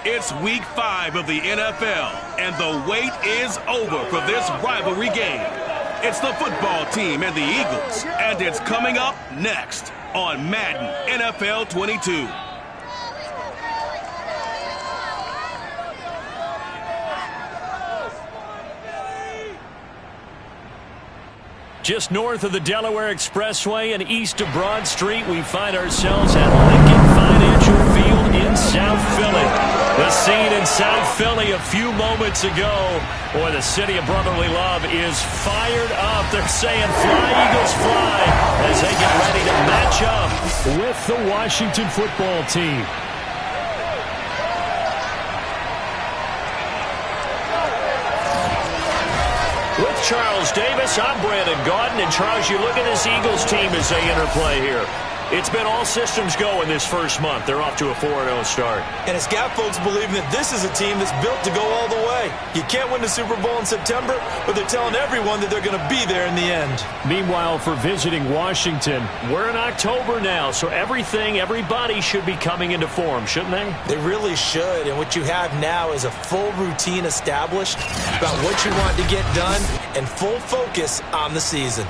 It's week 5 of the NFL, and the wait is over for this rivalry game. It's the football team and the Eagles, and it's coming up next on Madden NFL 22. Just north of the Delaware Expressway and east of Broad Street, we find ourselves at Lincoln Financial Field in South Philly. The scene in South Philly a few moments ago, boy, the city of brotherly love is fired up. They're saying fly, Eagles, fly, as they get ready to match up with the Washington football team. With Charles Davis, I'm Brandon Gaudin. And Charles, you look at this Eagles team as they interplay here. It's been all systems go in this first month. They're off to a 4-0 start. And it's got folks believing that this is a team that's built to go all the way. You can't win the Super Bowl in September, but they're telling everyone that they're going to be there in the end. Meanwhile, for visiting Washington, we're in October now, so everybody should be coming into form, shouldn't they? They really should, and what you have now is a full routine established about what you want to get done and full focus on the season.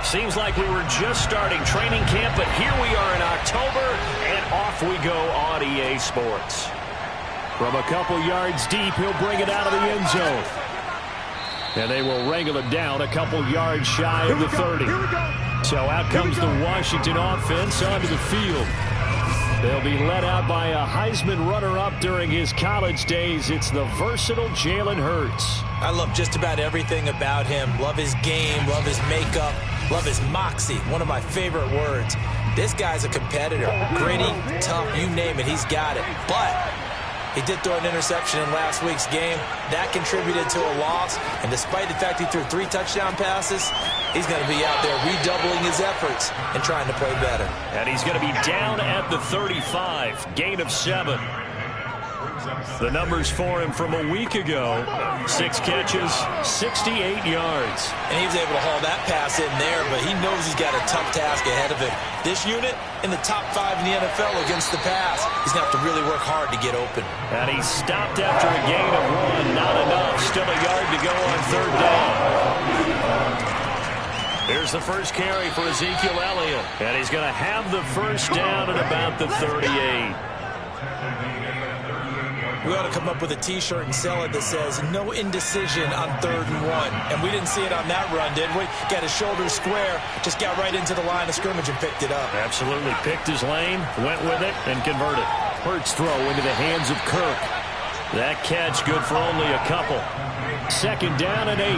Seems like we were just starting training camp, but here we are in October, and off we go on EA Sports. From a couple yards deep, he'll bring it out of the end zone. And they will wrangle it down a couple yards shy of the 30. So out comes the Washington offense onto the field. They'll be led out by a Heisman runner-up during his college days. It's the versatile Jalen Hurts. I love just about everything about him. Love his game, love his makeup, love his moxie, one of my favorite words. This guy's a competitor. Gritty, tough, you name it, he's got it. But he did throw an interception in last week's game. That contributed to a loss. And despite the fact he threw 3 touchdown passes, he's going to be out there redoubling his efforts and trying to play better. And he's going to be down at the 35, gain of 7. The numbers for him from a week ago: 6 catches, 68 yards. And he was able to haul that pass in there, but he knows he's got a tough task ahead of him. This unit in the top 5 in the NFL against the pass. He's going to have to really work hard to get open. And he stopped after a gain of 1. Not enough. Still a yard to go on 3rd down. Here's the first carry for Ezekiel Elliott. And he's going to have the first down at about the 38. We ought to come up with a T-shirt and sell it that says, no indecision on 3rd and 1. And we didn't see it on that run, did we? Got his shoulders square, just got right into the line of scrimmage and picked it up. Absolutely. Picked his lane, went with it, and converted. Hurts throw into the hands of Kirk. That catch good for only a couple. 2nd down and 8.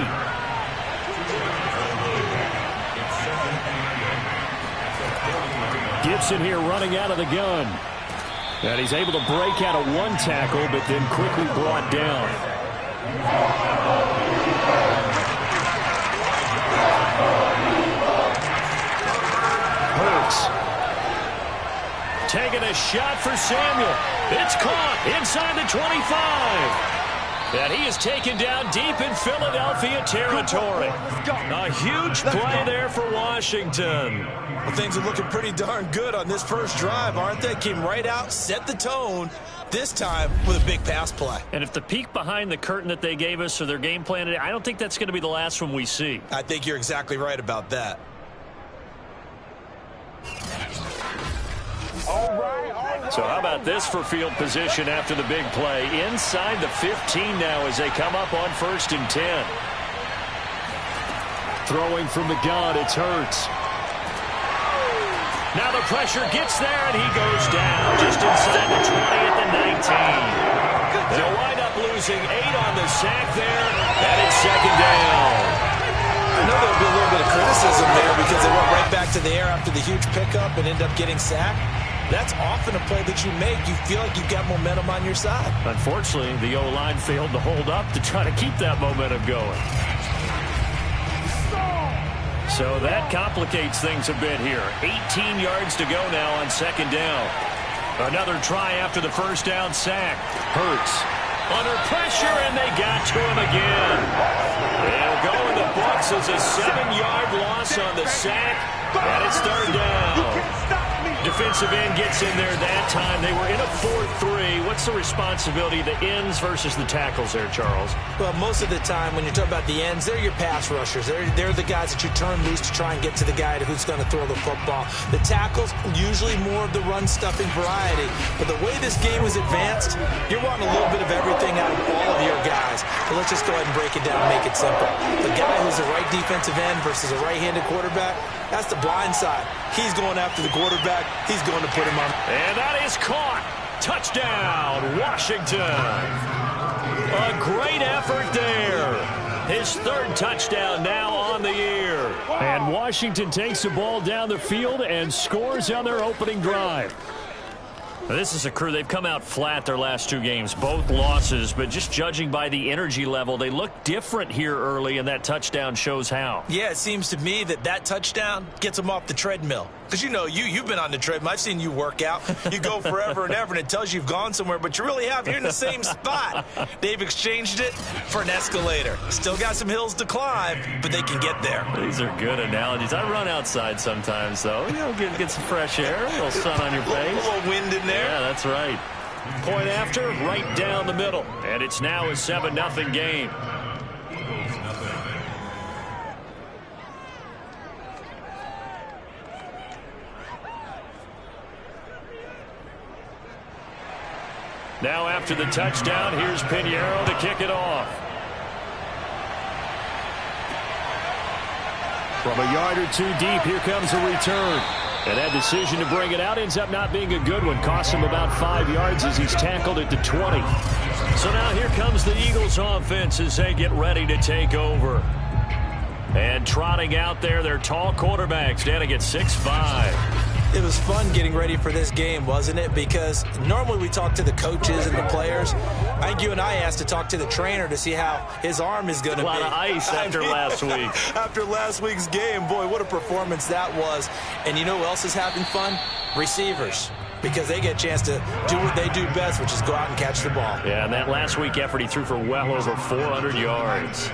Gibson here running out of the gun. And he's able to break out of 1 tackle, but then quickly brought down. Hurts. Taking a shot for Samuel. It's caught inside the 25. And he is taken down deep in Philadelphia territory. A huge play there for Washington. Well, things are looking pretty darn good on this first drive, aren't they? Came right out, set the tone, this time with a big pass play. And if the peek behind the curtain that they gave us or their game plan, I don't think that's going to be the last one we see. I think you're exactly right about that. So how about this for field position after the big play? Inside the 15 now as they come up on 1st and 10. Throwing from the gun, it's Hurts. Now the pressure gets there, and he goes down just inside the 20 at the 19. They'll wind up losing 8 on the sack there, and it's 2nd down. I know there'll be a little bit of criticism there because they went right back to the air after the huge pickup and end up getting sacked. That's often a play that you make. You feel like you've got momentum on your side. Unfortunately, the O-line failed to hold up to try to keep that momentum going. So that complicates things a bit here. 18 yards to go now on 2nd down. Another try after the 1st down sack. Hurts under pressure, and they got to him again. They'll go in the books as a 7-yard loss on the sack, and it's 3rd down. Defensive end gets in there that time. They were in a 4-3. What's the responsibility of the ends versus the tackles there, Charles? Well, most of the time when you talk about the ends, they're your pass rushers. They're the guys that you turn loose to try and get to the guy who's going to throw the football. The tackles, usually more of the run-stuffing variety. But the way this game is advanced, you're wanting a little bit of everything out of all of your guys. So let's just go ahead and break it down and make it simple. The guy who's a right defensive end versus a right-handed quarterback, that's the blind side. He's going after the quarterback. He's going to put him on. And that is caught. Touchdown, Washington. A great effort there. His 3rd touchdown now on the year. And Washington takes the ball down the field and scores on their opening drive. This is a crew. They've come out flat their last 2 games, both losses, but just judging by the energy level, they look different here early, and that touchdown shows how. Yeah, it seems to me that touchdown gets them off the treadmill. Because, you know, you've been on the treadmill. I've seen you work out. You go forever and ever, and it tells you you've gone somewhere, but you really have. You're in the same spot. They've exchanged it for an escalator. Still got some hills to climb, but they can get there. These are good analogies. I run outside sometimes, though. You know, get some fresh air, a little sun on your face. A little wind in there. Yeah, that's right. Point after, right down the middle. And it's now a 7-0 game. Now after the touchdown, here's Pinheiro to kick it off. From a yard or 2 deep, here comes a return. And that decision to bring it out ends up not being a good one. Costs him about 5 yards as he's tackled at the 20. So now here comes the Eagles offense as they get ready to take over. And trotting out there, their tall quarterbacks standing at 6'5". It was fun getting ready for this game, wasn't it? Because normally we talk to the coaches and the players. I think you and I asked to talk to the trainer to see how his arm is going to be. A lot of ice after last week. After last week's game, boy, what a performance that was. And you know who else is having fun? Receivers. Because they get a chance to do what they do best, which is go out and catch the ball. Yeah, and that last week effort, he threw for well over 400 yards.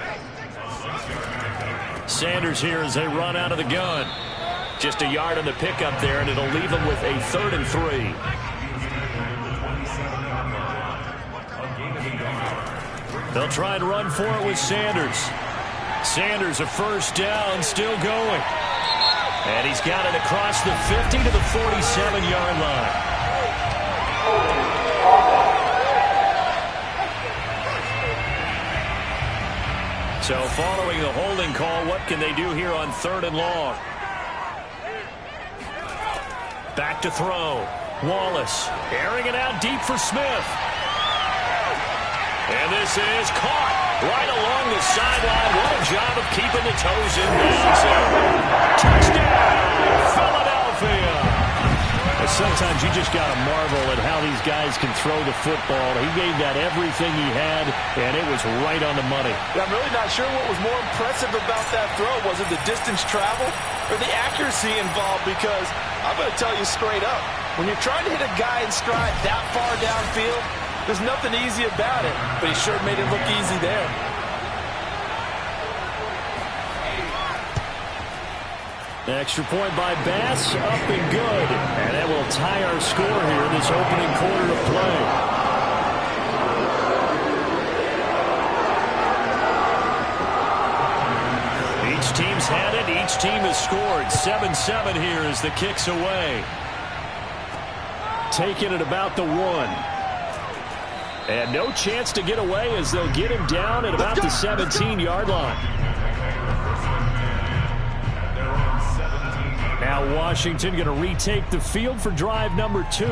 Sanders here as they run out of the gun. Just a yard on the pickup there, and it'll leave them with a 3rd and 3. They'll try and run for it with Sanders. Sanders, a 1st down, still going. And he's got it across the 50 to the 47-yard line. So following the holding call, what can they do here on 3rd and long? Back to throw. Wallace airing it out deep for Smith. And this is caught right along the sideline. What a job of keeping the toes in bounds there. Touchdown, Philadelphia. Sometimes you just got to marvel at how these guys can throw the football. He gave that everything he had, and it was right on the money. I'm really not sure what was more impressive about that throw. Was it the distance traveled or the accuracy involved? Because I'm going to tell you straight up, when you're trying to hit a guy in stride that far downfield, there's nothing easy about it, but he sure made it look easy there. Extra point by Bass, up and good. And that will tie our score here in this opening quarter of play. Each team's had it. Each team has scored. 7-7 here as the kick's away. Taking it about the 1. And no chance to get away as they'll get him down at about the 17-yard line. Now Washington going to retake the field for drive number 2.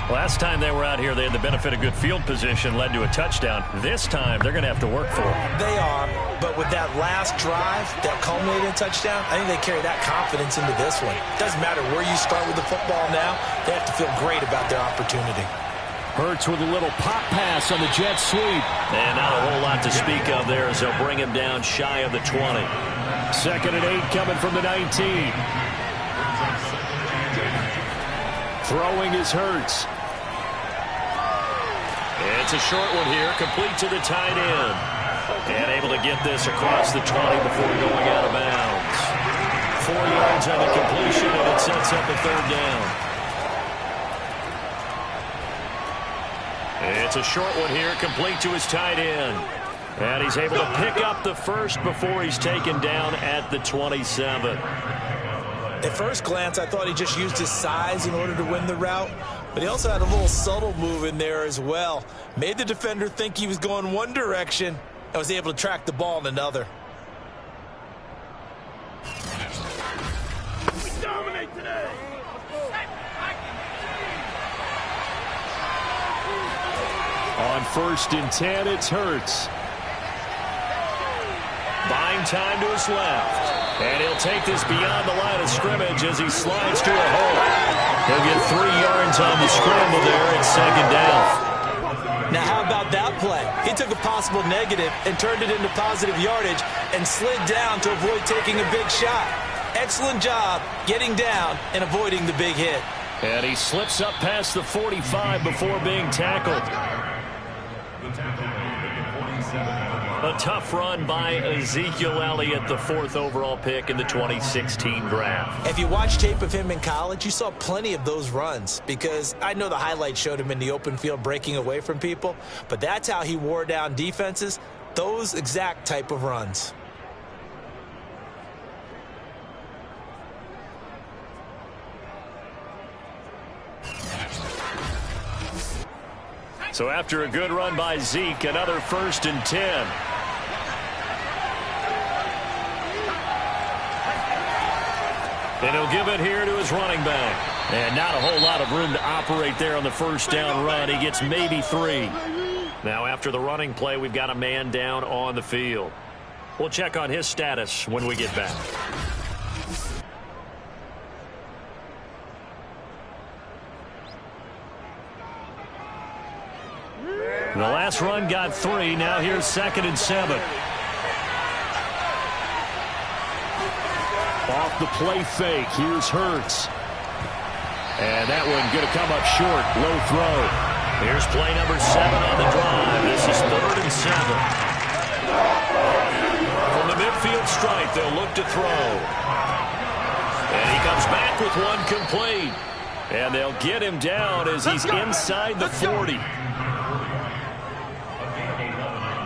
Last time they were out here, they had the benefit of good field position, led to a touchdown. This time, they're going to have to work for it. They are, but with that last drive that culminated in a touchdown, I think they carry that confidence into this one. Doesn't matter where you start with the football now, they have to feel great about their opportunity. Hurts with a little pop pass on the jet sweep. And not a whole lot to speak of there as they'll bring him down shy of the 20. 2nd and 8 coming from the 19. Throwing is Hurts. It's a short one here, complete to the tight end. And able to get this across the 20 before going out of bounds. 4 yards on the completion, and it sets up a 3rd down. It's a short one here, complete to his tight end. And he's able to pick up the first before he's taken down at the 27. At first glance, I thought he just used his size in order to win the route, but he also had a little subtle move in there as well. Made the defender think he was going one direction and was able to track the ball in another. We dominate today. On 1st and 10, it's Hurts. Buying time to his left. And he'll take this beyond the line of scrimmage as he slides to a hole. He'll get 3 yards on the scramble there at 2nd down. Now, how about that play? He took a possible negative and turned it into positive yardage and slid down to avoid taking a big shot. Excellent job getting down and avoiding the big hit. And he slips up past the 45 before being tackled. A tough run by Ezekiel Elliott, the 4th overall pick in the 2016 draft. If you watch tape of him in college, you saw plenty of those runs because I know the highlights showed him in the open field breaking away from people, but that's how he wore down defenses, those exact type of runs. So after a good run by Zeke, another 1st and 10. And he'll give it here to his running back. And not a whole lot of room to operate there on the 1st down run. He gets maybe 3. Now after the running play, we've got a man down on the field. We'll check on his status when we get back. The last run got 3. Now here's 2nd and 7. Off the play fake. Here's Hurts. And that one going to come up short. Low throw. Here's play number 7 on the drive. This is 3rd and 7. From the midfield stripe, they'll look to throw. And he comes back with one complete. And they'll get him down as he's inside the 40.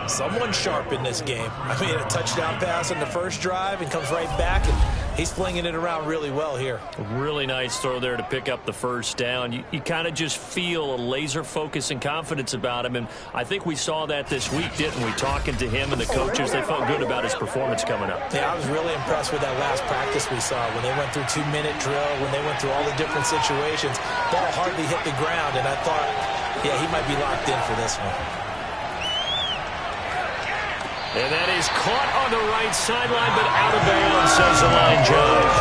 Someone sharp in this game. I mean, a touchdown pass on the first drive and comes right back and He's flinging it around really well here. A really nice throw there to pick up the first down. You kind of just feel a laser focus and confidence about him, and I think we saw that this week, didn't we? Talking to him and the coaches, they felt good about his performance coming up. Yeah, I was really impressed with that last practice we saw when they went through 2-minute drill, when they went through all the different situations. Ball hardly hit the ground, and I thought, yeah, he might be locked in for this one. And that is caught on the right sideline, but out of bounds, says the line judge.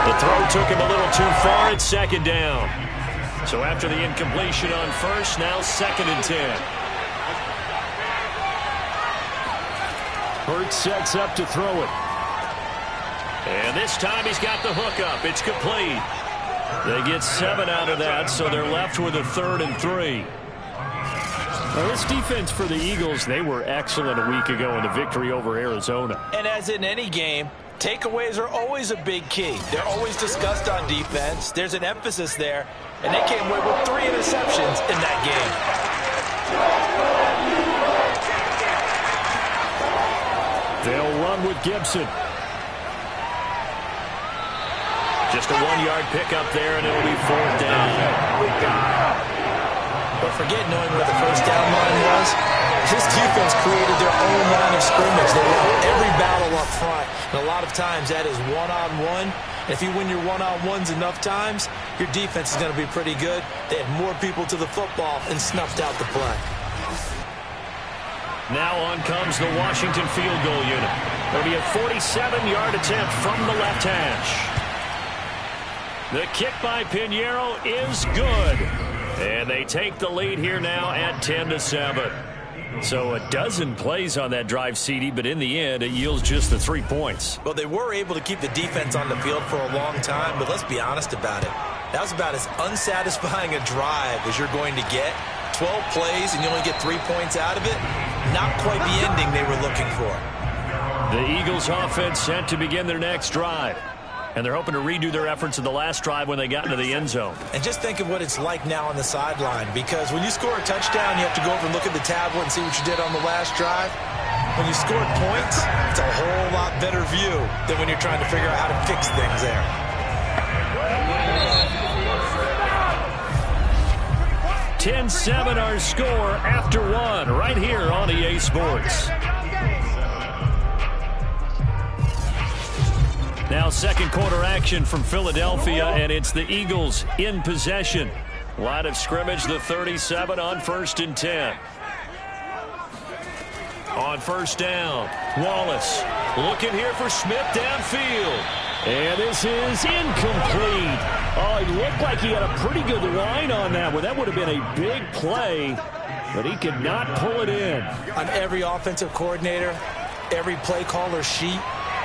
The throw took him a little too far. It's second down. So after the incompletion on first, now 2nd and 10. Hurts sets up to throw it. And this time he's got the hook up. It's complete. They get 7 out of that, so they're left with a 3rd and 3. Well, this defense for the Eagles, they were excellent a week ago in the victory over Arizona. And as in any game, takeaways are always a big key. They're always discussed on defense. There's an emphasis there, and they came away with 3 interceptions in that game. They'll run with Gibson. Just a 1-yard pickup there, and it'll be 4th down. But forget knowing where the first down line was. This defense created their own line of scrimmage. They won every battle up front. And a lot of times that is one-on-one. If you win your one-on-ones enough times, your defense is going to be pretty good. They had more people to the football and snuffed out the play. Now on comes the Washington field goal unit. It'll be a 47-yard attempt from the left hash. The kick by Pinheiro is good. And they take the lead here now at 10-7. So a dozen plays on that drive, CD, but in the end, it yields just the 3 points. Well, they were able to keep the defense on the field for a long time, but let's be honest about it. That was about as unsatisfying a drive as you're going to get. 12 plays and you only get 3 points out of it. Not quite the ending they were looking for. The Eagles offense set to begin their next drive. And they're hoping to redo their efforts in the last drive when they got into the end zone. And just think of what it's like now on the sideline, because when you score a touchdown, you have to go over and look at the tablet and see what you did on the last drive. When you scored points, it's a whole lot better view than when you're trying to figure out how to fix things there. (10-7) our score after 1 right here on EA Sports. Now second quarter action from Philadelphia, and it's the Eagles in possession. Line of scrimmage, the 37 on 1st and 10. On first down, Wallace looking here for Smith downfield. And this is incomplete. Oh, it looked like he had a pretty good line on that one. That would have been a big play, but he could not pull it in. On every offensive coordinator, every play caller sheet,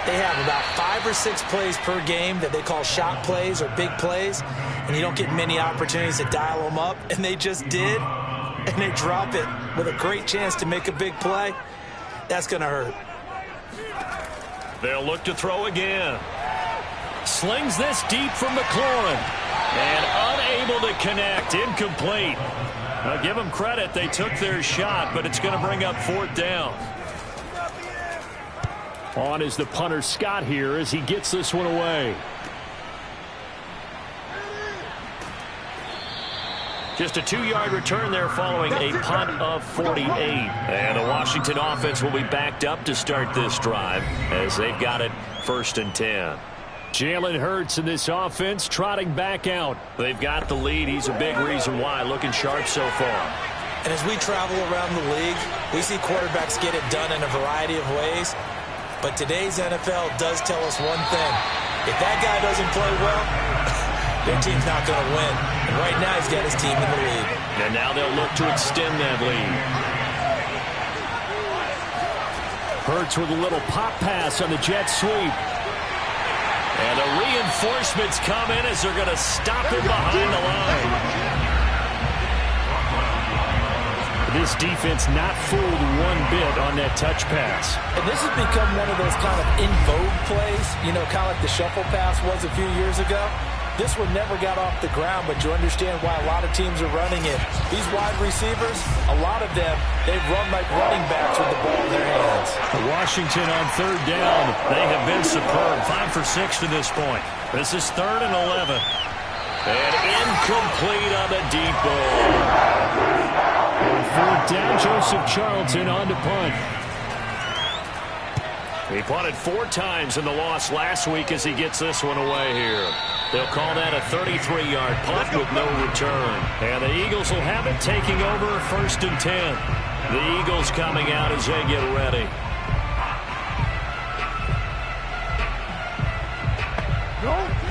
they have about 5 or 6 plays per game that they call shot plays or big plays, and you don't get many opportunities to dial them up, and they just did, and they drop it with a great chance to make a big play. That's going to hurt. They'll look to throw again. Slings this deep from McLaurin, and unable to connect, incomplete. Now give them credit, they took their shot, but it's going to bring up 4th down. On is the punter Scott here as he gets this one away. Just a 2-yard return there following a punt of 48. And the Washington offense will be backed up to start this drive as they've got it 1st and 10. Jalen Hurts in this offense trotting back out. They've got the lead. He's a big reason why, looking sharp so far. And as we travel around the league, we see quarterbacks get it done in a variety of ways. But today's NFL does tell us one thing. If that guy doesn't play well, their team's not going to win. And right now he's got his team in the lead. And now they'll look to extend that lead. Hurts with a little pop pass on the jet sweep. And the reinforcements come in as they're going to stop him behind the line. This defense not fooled one bit on that touch pass. And this has become one of those kind of in vogue plays, you know, kind of like the shuffle pass was a few years ago. This one never got off the ground, but you understand why a lot of teams are running it. These wide receivers, a lot of them, they've run like running backs with the ball in their hands. Washington on third down. They have been superb. 5 for 6 to this point. This is 3rd and 11. And incomplete on the deep ball. On 4th down, Joseph Charlton on to punt. He punted 4 times in the loss last week as he gets this one away here. They'll call that a 33-yard punt with no return. And the Eagles will have it taking over 1st and 10. The Eagles coming out as they get ready.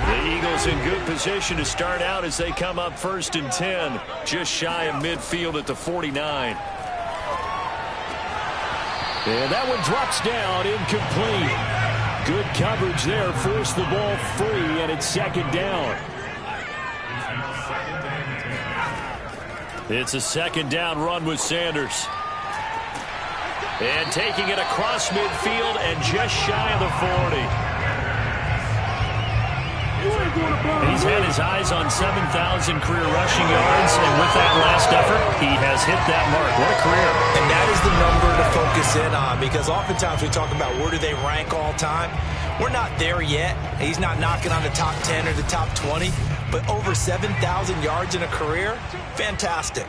The Eagles in good position to start out as they come up 1st and 10. Just shy of midfield at the 49. And that one drops down, incomplete. Good coverage there, forced the ball free, and it's 2nd down. It's a 2nd down run with Sanders. And taking it across midfield and just shy of the 40. He's had his eyes on 7,000 career rushing yards, and with that last effort, he has hit that mark. What a career. And that is the number to focus in on, because oftentimes we talk about where do they rank all time. We're not there yet. He's not knocking on the top 10 or the top 20, but over 7,000 yards in a career, fantastic.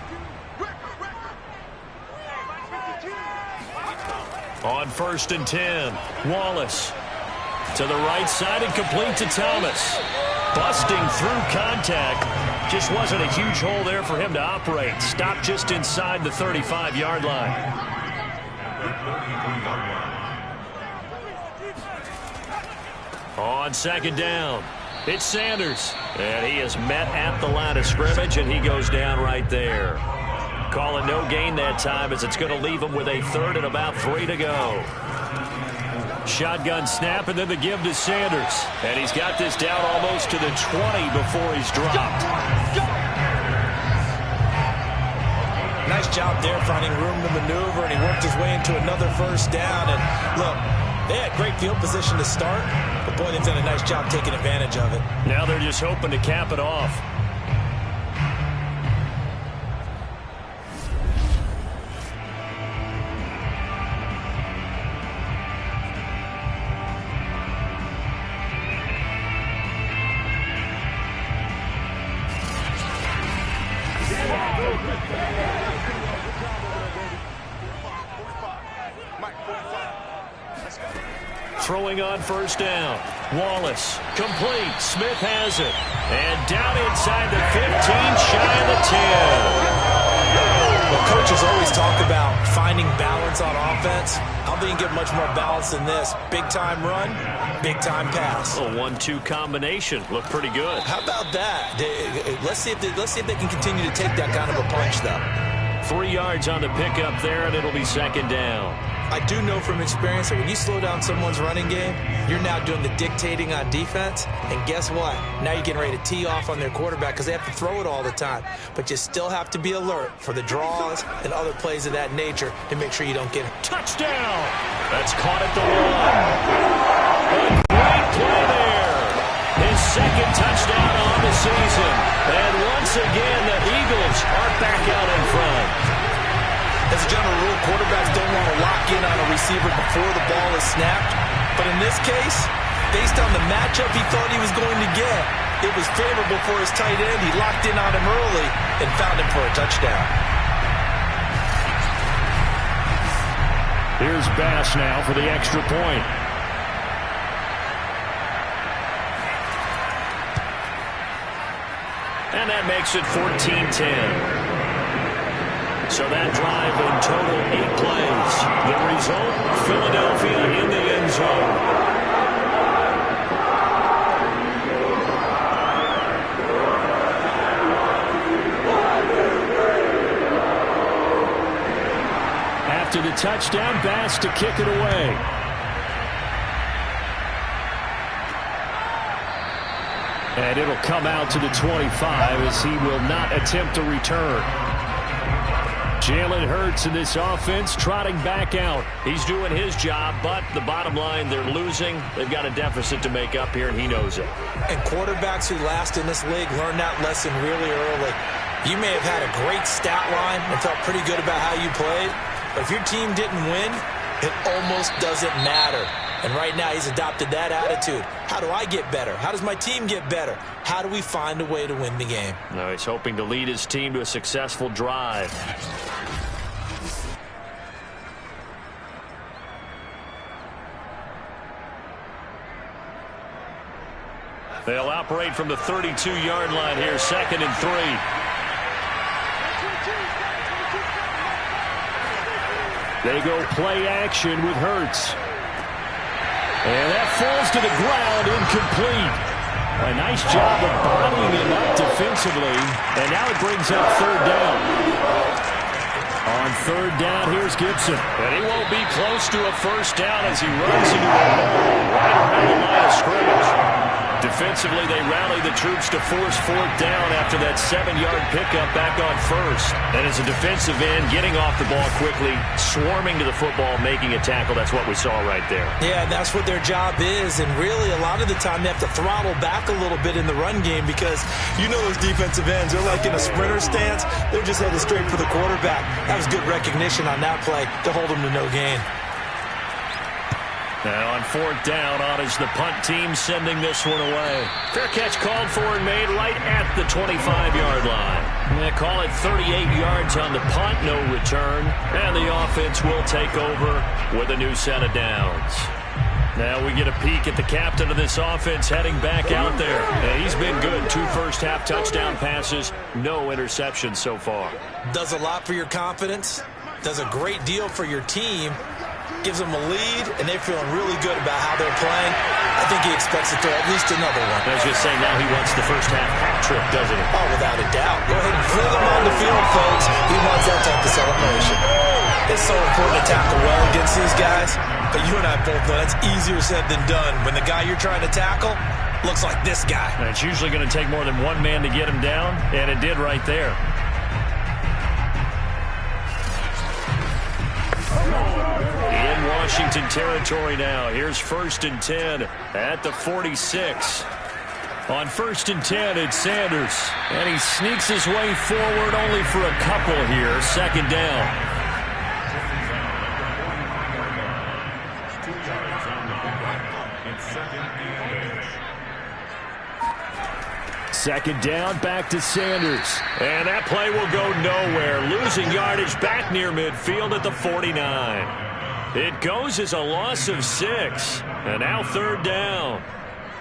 On 1st and 10, Wallace to the right side and complete to Thomas. Busting through contact. Just wasn't a huge hole there for him to operate. Stopped just inside the 35-yard line. On 2nd down, it's Sanders. And he is met at the line of scrimmage, and he goes down right there. Calling no gain that time as it's going to leave him with a 3rd and about 3 to go. Shotgun snap, and then the give to Sanders. And he's got this down almost to the 20 before he's dropped. Nice job there finding room to maneuver, and he worked his way into another 1st down. And look, they had great field position to start, but boy, they've done a nice job taking advantage of it. Now they're just hoping to cap it off. Throwing on 1st down. Wallace, complete. Smith has it. And down inside the 15, shy of the 10. Well, coaches always talk about finding balance on offense. How they can get much more balance than this? Big-time run, big-time pass. A 1-2 combination. Looked pretty good. How about that? Let's see if they can continue to take that kind of a punch, though. 3 yards on the pickup there, and it'll be 2nd down. I do know from experience that when you slow down someone's running game, you're now doing the dictating on defense. And guess what? Now you're getting ready to tee off on their quarterback because they have to throw it all the time. But you still have to be alert for the draws and other plays of that nature to make sure you don't get it. Touchdown! That's caught at the 1. A great play there. His 2nd touchdown on the season. And once again, the Eagles are back out in front. As a general rule, quarterbacks don't want to lock in on a receiver before the ball is snapped. But in this case, based on the matchup he thought he was going to get, it was favorable for his tight end. He locked in on him early and found him for a touchdown. Here's Bass now for the extra point. And that makes it 14-10. So that drive in total 8 plays. The result, Philadelphia in the end zone. After the touchdown, Bass to kick it away. And it'll come out to the 25 as he will not attempt a return. Jalen Hurts in this offense trotting back out. He's doing his job, but the bottom line, they're losing. They've got a deficit to make up here, and he knows it. And quarterbacks who last in this league learn that lesson really early. You may have had a great stat line and felt pretty good about how you played, but if your team didn't win, it almost doesn't matter. And right now he's adopted that attitude. How do I get better? How does my team get better? How do we find a way to win the game? Now he's hoping to lead his team to a successful drive. They'll operate from the 32-yard line here, 2nd and 3. They go play action with Hurts. And that falls to the ground, incomplete. A nice job of bottling him up defensively. And now it brings up 3rd down. On 3rd down, here's Gibson. And he won't be close to a 1st down as he runs into the hole right around the line of scrimmage. Defensively, they rally the troops to force 4th down after that 7-yard pickup back on 1st. And as a defensive end, getting off the ball quickly, swarming to the football, making a tackle. That's what we saw right there. Yeah, that's what their job is. And really, a lot of the time, they have to throttle back a little bit in the run game because you know those defensive ends, they're like in a sprinter stance. They're just headed straight for the quarterback. That was good recognition on that play to hold them to no gain. Now on 4th down, on is the punt team sending this one away. Fair catch called for and made right at the 25-yard line. They call it 38 yards on the punt, no return. And the offense will take over with a new set of downs. Now we get a peek at the captain of this offense heading back out there. And he's been good. 2 first-half touchdown passes, no interceptions so far. Does a lot for your confidence. Does a great deal for your team. Gives them a lead, and they're feeling really good about how they're playing. I think he expects to throw at least another one. I was just saying now he wants the first-half hat trick, doesn't he? Oh, without a doubt. Go ahead and fling him on the field, folks. He wants that type of celebration. It's so important to tackle well against these guys, but you and I both know that's easier said than done. When the guy you're trying to tackle looks like this guy. And it's usually going to take more than one man to get him down, and it did right there. In Washington territory now. Here's 1st and 10 at the 46. On 1st and 10, it's Sanders. And he sneaks his way forward only for a couple here. 2nd down. Second down, back to Sanders. And that play will go nowhere. Losing yardage back near midfield at the 49. It goes as a loss of 6. And now 3rd down.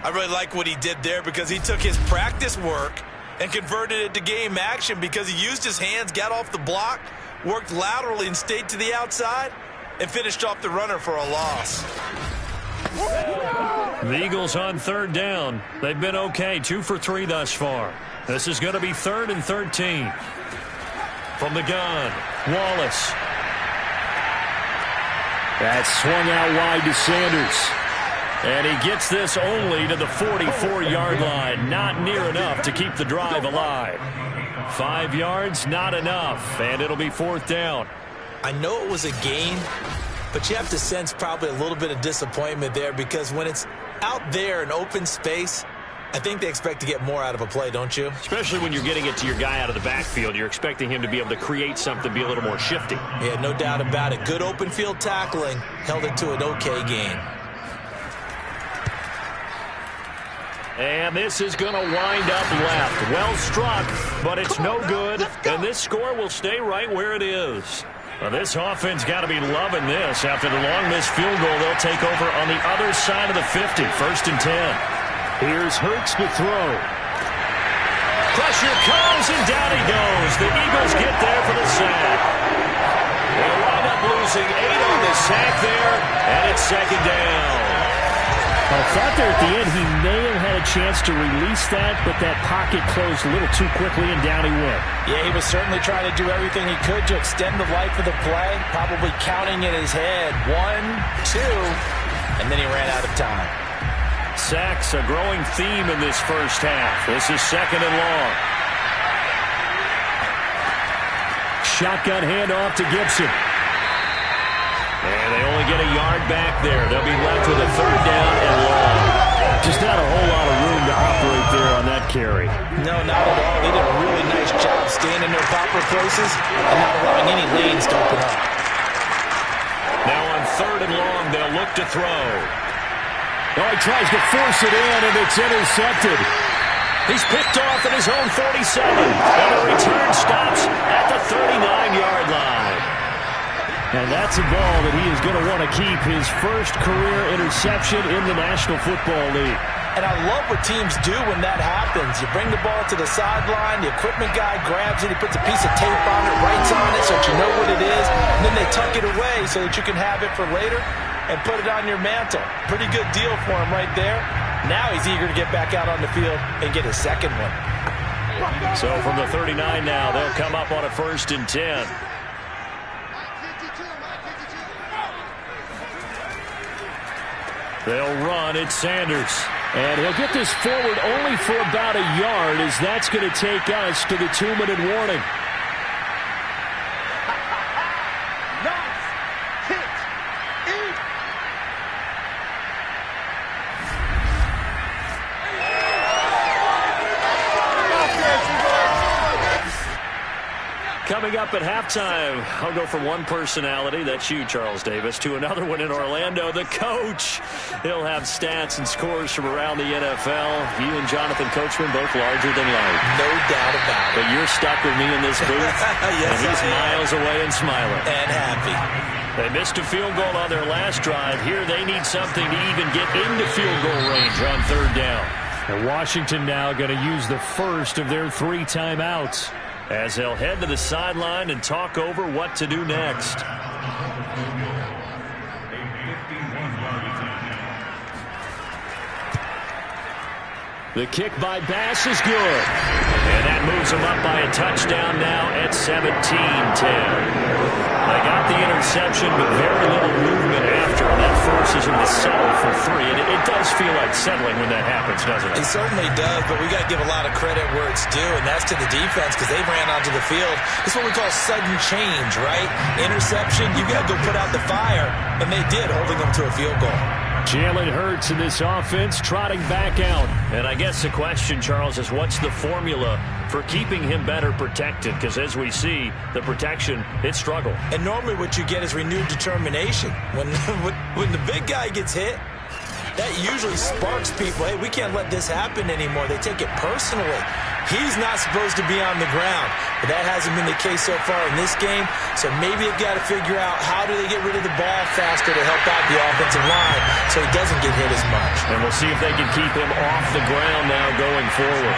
I really like what he did there because he took his practice work and converted it to game action because he used his hands, got off the block, worked laterally and stayed to the outside, and finished off the runner for a loss. The Eagles on 3rd down. They've been okay, 2 for 3 thus far. This is going to be 3rd and 13. From the gun, Wallace. That's swung out wide to Sanders. And he gets this only to the 44-yard line. Not near enough to keep the drive alive. 5 yards, not enough. And it'll be 4th down. I know it was a gain, but you have to sense probably a little bit of disappointment there because when it's out there in open space, I think they expect to get more out of a play, don't you? Especially when you're getting it to your guy out of the backfield. You're expecting him to be able to create something, be a little more shifty. Yeah, no doubt about it. Good open field tackling held it to an okay gain. And this is going to wind up left. Well struck, but it's no good. And this score will stay right where it is. Well, this offense got to be loving this. After the long missed field goal, they'll take over on the other side of the 50. 1st and 10. Here's Hurts to throw. Pressure comes, and down he goes. The Eagles get there for the sack. They wind up losing 8 on the sack there, and it's 2nd down. I thought there at the end he may have had a chance to release that, but that pocket closed a little too quickly, and down he went. Yeah, he was certainly trying to do everything he could to extend the life of the play, probably counting in his head 1, 2, and then he ran out of time. Sacks, a growing theme in this first half. This is 2nd and long. shotgun handoff to Gibson. And they only get a yard back there. They'll be left with a 3rd down and long. Just not a whole lot of room to operate there on that carry. No, not at all. They did a really nice job staying in their proper places and not allowing any lanes to open up. Now on 3rd and long, they'll look to throw. Oh, he tries to force it in, and it's intercepted. He's picked off at his own 47. And the return stops at the 39-yard line. And that's a ball that he is going to want to keep, his first career interception in the National Football League. And I love what teams do when that happens. You bring the ball to the sideline, the equipment guy grabs it, he puts a piece of tape on it, writes on it so that you know what it is, and then they tuck it away so that you can have it for later and put it on your mantle. Pretty good deal for him right there. Now he's eager to get back out on the field and get his second one. So from the 39 now, they'll come up on a 1st and 10. They'll run. It's Sanders. And he'll get this forward only for about a yard, as that's going to take us to the 2-minute warning. Coming up at halftime, I'll go from one personality, that's you, Charles Davis, to another one in Orlando, the coach. He'll have stats and scores from around the NFL. You and Jonathan Coachman both larger than life. No doubt about it. But you're stuck with me in this booth, yes, and he's miles away and smiling. And happy. They missed a field goal on their last drive. Here they need something to even get into field goal range on 3rd down. And Washington now going to use the first of their 3 timeouts, as they'll head to the sideline and talk over what to do next. The kick by Bass is good. And that moves them up by a touchdown now at 17-10. They got the interception, but very little movement after, and that forces them to settle for 3. And it does feel like settling when that happens, doesn't it? It certainly does, but we got to give a lot of credit where it's due, and that's to the defense, because they ran onto the field. It's what we call sudden change, right? Interception, you got to go put out the fire, and they did, holding them to a field goal. Jalen Hurts in this offense trotting back out. And I guess the question, Charles, is what's the formula for keeping him better protected? Because as we see, the protection, it struggled. And normally what you get is renewed determination. When the big guy gets hit, that usually sparks people. Hey, we can't let this happen anymore. They take it personally. He's not supposed to be on the ground, but that hasn't been the case so far in this game. So maybe they've got to figure out how do they get rid of the ball faster to help out the offensive line so he doesn't get hit as much. And we'll see if they can keep him off the ground now going forward.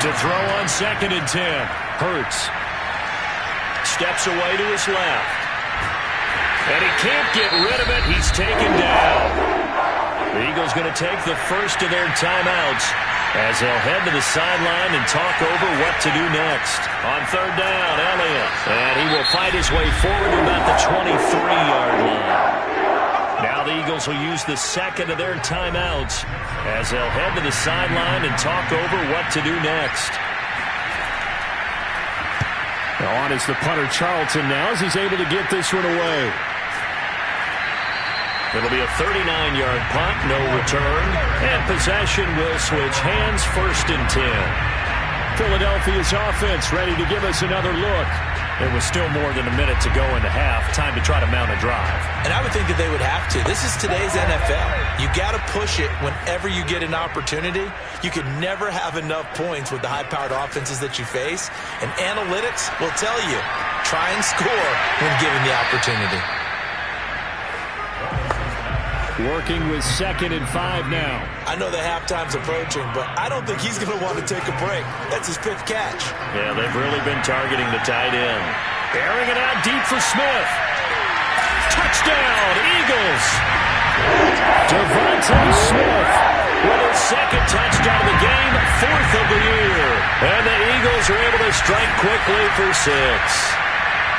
To throw on 2nd and 10. Hurts steps away to his left. And he can't get rid of it. He's taken down. The Eagles going to take the first of their timeouts as they'll head to the sideline and talk over what to do next. On 3rd down, Elliott. And he will fight his way forward to about the 23-yard line. Now the Eagles will use the 2nd of their timeouts as they'll head to the sideline and talk over what to do next. On is the punter Charlton now as he's able to get this one away. It'll be a 39-yard punt, no return, and possession will switch hands, 1st and 10. Philadelphia's offense ready to give us another look. It was still more than a minute to go in the half. Time to try to mount a drive. And I would think that they would have to. This is today's NFL. You got to push it whenever you get an opportunity. You can never have enough points with the high-powered offenses that you face. And analytics will tell you, try and score when given the opportunity. Working with 2nd and 5 now. I know that halftime's approaching, but I don't think he's going to want to take a break. That's his 5th catch. Yeah, they've really been targeting the tight end. Airing it out deep for Smith. Touchdown, Eagles. Devontae Smith with his 2nd touchdown of the game, 4th of the year. And the Eagles are able to strike quickly for 6.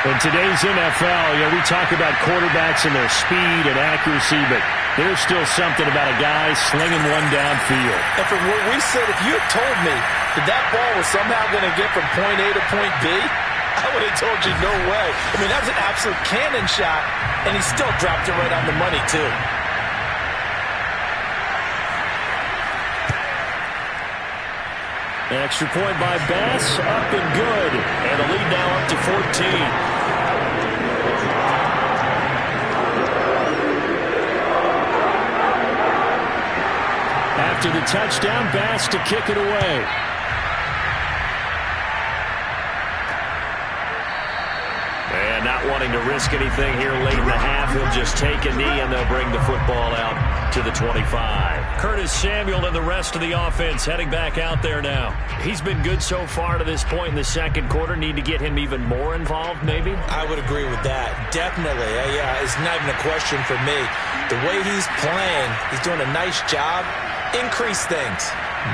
In today's NFL, we talk about quarterbacks and their speed and accuracy, but There's still something about a guy slinging one downfield. And from where we sit, if you had told me that ball was somehow going to get from point A to point B, I would have told you no way. I mean, that was an absolute cannon shot, and he still dropped it right on the money, too. Extra point by Bass, up and good. And the lead now up to 14. After the touchdown, Bass to kick it away. And not wanting to risk anything here late in the half, he'll just take a knee and they'll bring the football out to the 25. Curtis Samuel and the rest of the offense heading back out there now. He's been good so far to this point in the second quarter. Need to get him even more involved, maybe? I would agree with that. Definitely. Yeah, it's not even a question for me. The way he's playing, he's doing a nice job. Increase things.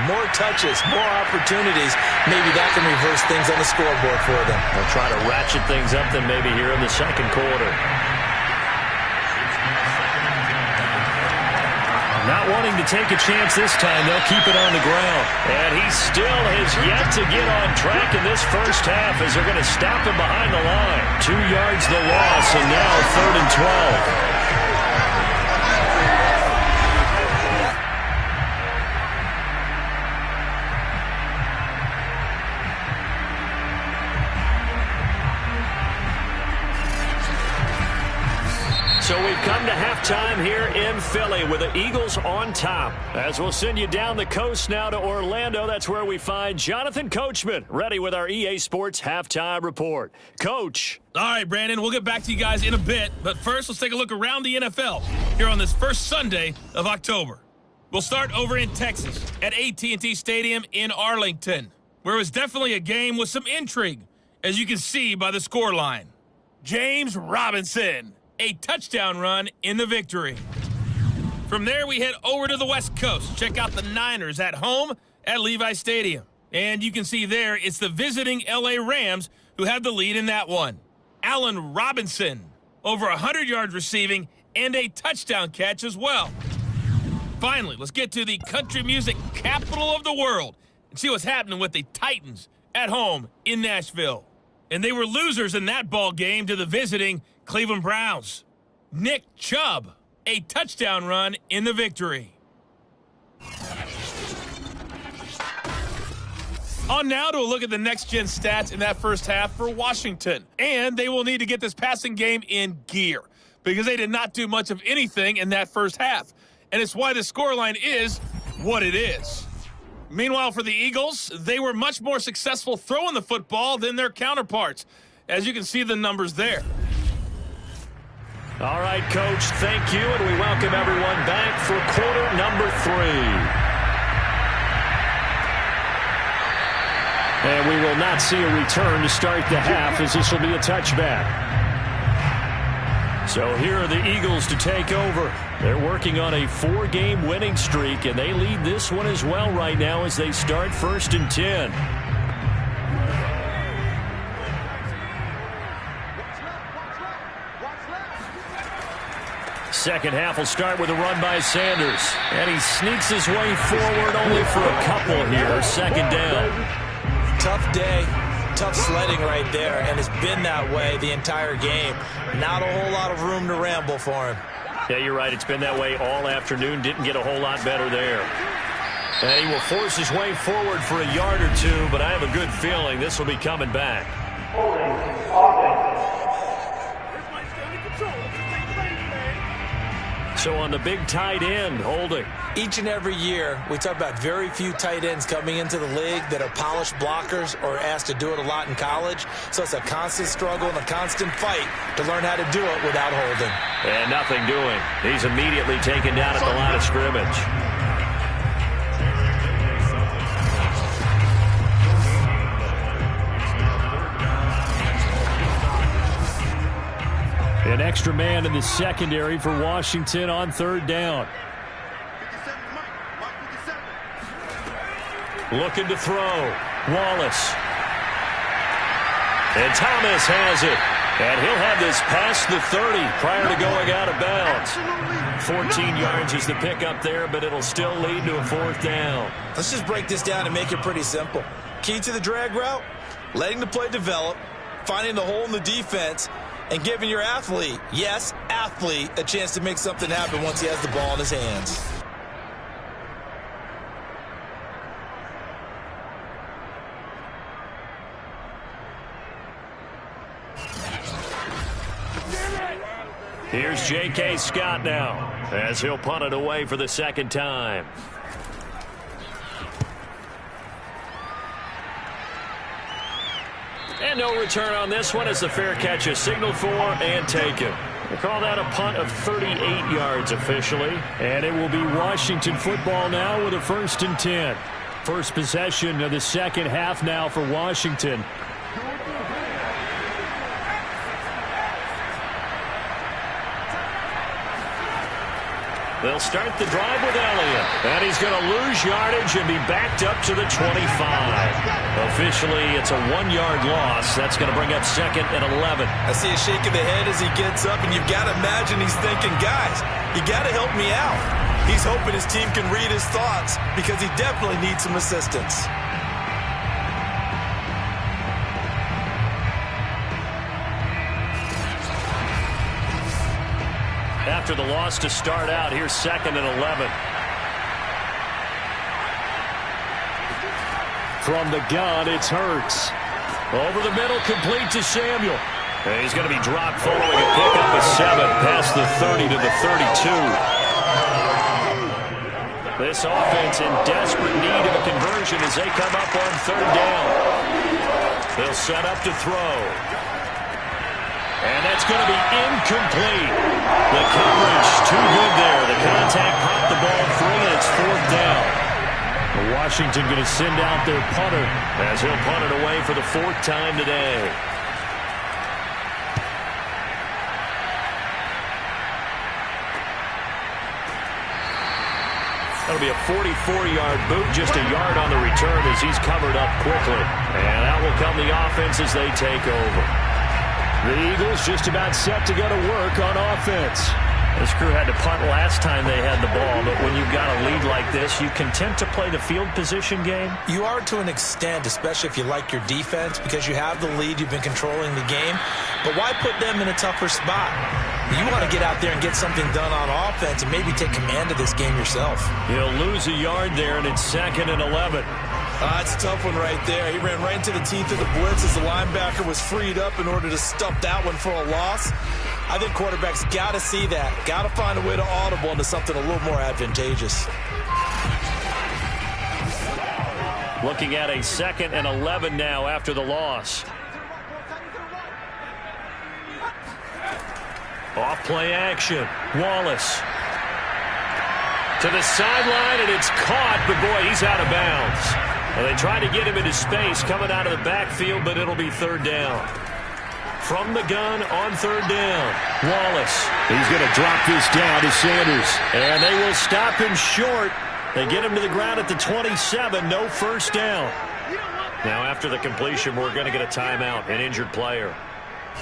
More touches, more opportunities. Maybe that can reverse things on the scoreboard for them. They'll try to ratchet things up then maybe here in the second quarter. Not wanting to take a chance this time, they'll keep it on the ground. And he still has yet to get on track in this first half as they're going to stop him behind the line. 2 yards the loss, and now 3rd and 12. So we've come to halftime here in Philly with the Eagles on top. As we'll send you down the coast now to Orlando, that's where we find Jonathan Coachman, ready with our EA Sports Halftime Report. Coach. All right, Brandon, we'll get back to you guys in a bit. But first, let's take a look around the NFL here on this first Sunday of October. We'll start over in Texas at AT&T Stadium in Arlington, where it was definitely a game with some intrigue, as you can see by the scoreline. James Robinson, a touchdown run in the victory. From there, we head over to the West Coast. Check out the Niners at home at Levi Stadium. And you can see there, it's the visiting LA Rams who have the lead in that one. Allen Robinson, over 100 yards receiving and a touchdown catch as well. Finally, let's get to the country music capital of the world and see what's happening with the Titans at home in Nashville. And they were losers in that ball game to the visiting Cleveland Browns. Nick Chubb, a touchdown run in the victory. On now to a look at the next-gen stats in that first half for Washington. And they will need to get this passing game in gear because they did not do much of anything in that first half. And it's why the scoreline is what it is. Meanwhile, for the Eagles, they were much more successful throwing the football than their counterparts, as you can see the numbers there. All right, Coach, thank you, and we welcome everyone back for quarter number 3. And we will not see a return to start the half, as this will be a touchback. So here are the Eagles to take over. They're working on a 4-game winning streak, and they lead this one as well right now as they start 1st and 10. Second half will start with a run by Sanders. And he sneaks his way forward only for a couple here. 2nd down. Tough day, tough sledding right there, and it's been that way the entire game. Not a whole lot of room to ramble for him. Yeah, you're right. It's been that way all afternoon. Didn't get a whole lot better there. And he will force his way forward for a yard or two, but I have a good feeling this will be coming back. So on the big tight end, holding. Each and every year, we talk about very few tight ends coming into the league that are polished blockers or asked to do it a lot in college. So it's a constant struggle and a constant fight to learn how to do it without holding. And nothing doing. He's immediately taken down at the line of scrimmage. An extra man in the secondary for Washington on 3rd down. Looking to throw. Wallace. And Thomas has it. And he'll have this past the 30 prior to going out of bounds. 14 yards is the pickup there, but it'll still lead to a 4th down. Let's just break this down and make it pretty simple. Key to the drag route, letting the play develop, finding the hole in the defense, and giving your athlete, yes, athlete, a chance to make something happen once he has the ball in his hands. Here's J.K. Scott now, as he'll punt it away for the 2nd time. And no return on this one as the fair catch is signaled for and taken. We'll call that a punt of 38 yards officially. And it will be Washington football now with a 1st and 10. First possession of the 2nd half now for Washington. They'll start the drive with Elliott. And he's going to lose yardage and be backed up to the 25. Officially, it's a 1-yard loss. That's going to bring up 2nd and 11. I see a shake of the head as he gets up, and you've got to imagine he's thinking, guys, you got to help me out. He's hoping his team can read his thoughts because he definitely needs some assistance. After the loss to start out, here's 2nd and 11. From the gun, it's Hurts. Over the middle, complete to Samuel. And he's going to be dropped following a pickup of 7 past the 30 to the 32. This offense in desperate need of a conversion as they come up on 3rd down. They'll set up to throw. And that's going to be incomplete. The coverage too good there. The contact popped the ball free, and it's 4th down. Washington going to send out their punter as he'll punt it away for the 4th time today. That'll be a 44-yard boot, just a yard on the return as he's covered up quickly. And out will come the offense as they take over. The Eagles just about set to go to work on offense. This crew had to punt last time they had the ball, but when you've got a lead like this, you content to play the field position game? You are to an extent, especially if you like your defense, because you have the lead, you've been controlling the game. But why put them in a tougher spot? You want to get out there and get something done on offense and maybe take command of this game yourself. He'll lose a yard there, and it's 2nd and 11. That's a tough one right there. He ran right into the teeth of the blitz as the linebacker was freed up in order to stuff that one for a loss. I think quarterbacks got to see that. Got to find a way to audible into something a little more advantageous. Looking at a 2nd and 11 now after the loss. Off play action. Wallace. To the sideline, and it's caught, but boy, he's out of bounds. Well, they try to get him into space coming out of the backfield, but it'll be 3rd down. From the gun on 3rd down, Wallace. He's going to drop this down to Sanders. And they will stop him short. They get him to the ground at the 27, no 1st down. Now after the completion, we're going to get a timeout, an injured player.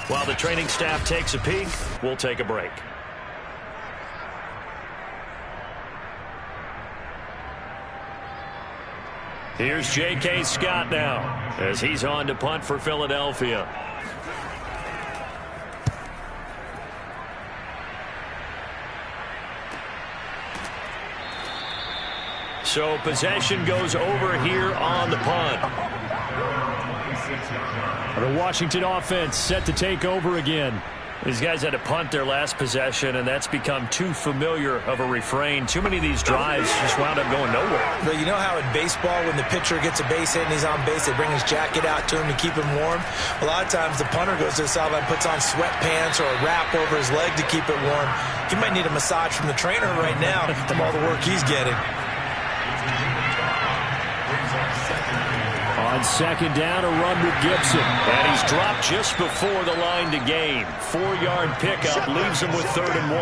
While the training staff takes a peek, we'll take a break. Here's J.K. Scott now as he's on to punt for Philadelphia. So possession goes over here on the punt. The Washington offense set to take over again. These guys had to punt their last possession, and that's become too familiar of a refrain. Too many of these drives just wound up going nowhere. But you know how in baseball, when the pitcher gets a base hit and he's on base, they bring his jacket out to him to keep him warm? A lot of times the punter goes to the sideline, puts on sweatpants or a wrap over his leg to keep it warm. He might need a massage from the trainer right now from all the work he's getting. On 2nd down, a run with Gibson. And he's dropped just before the line to gain. 4-yard pickup leaves him with 3rd and 1.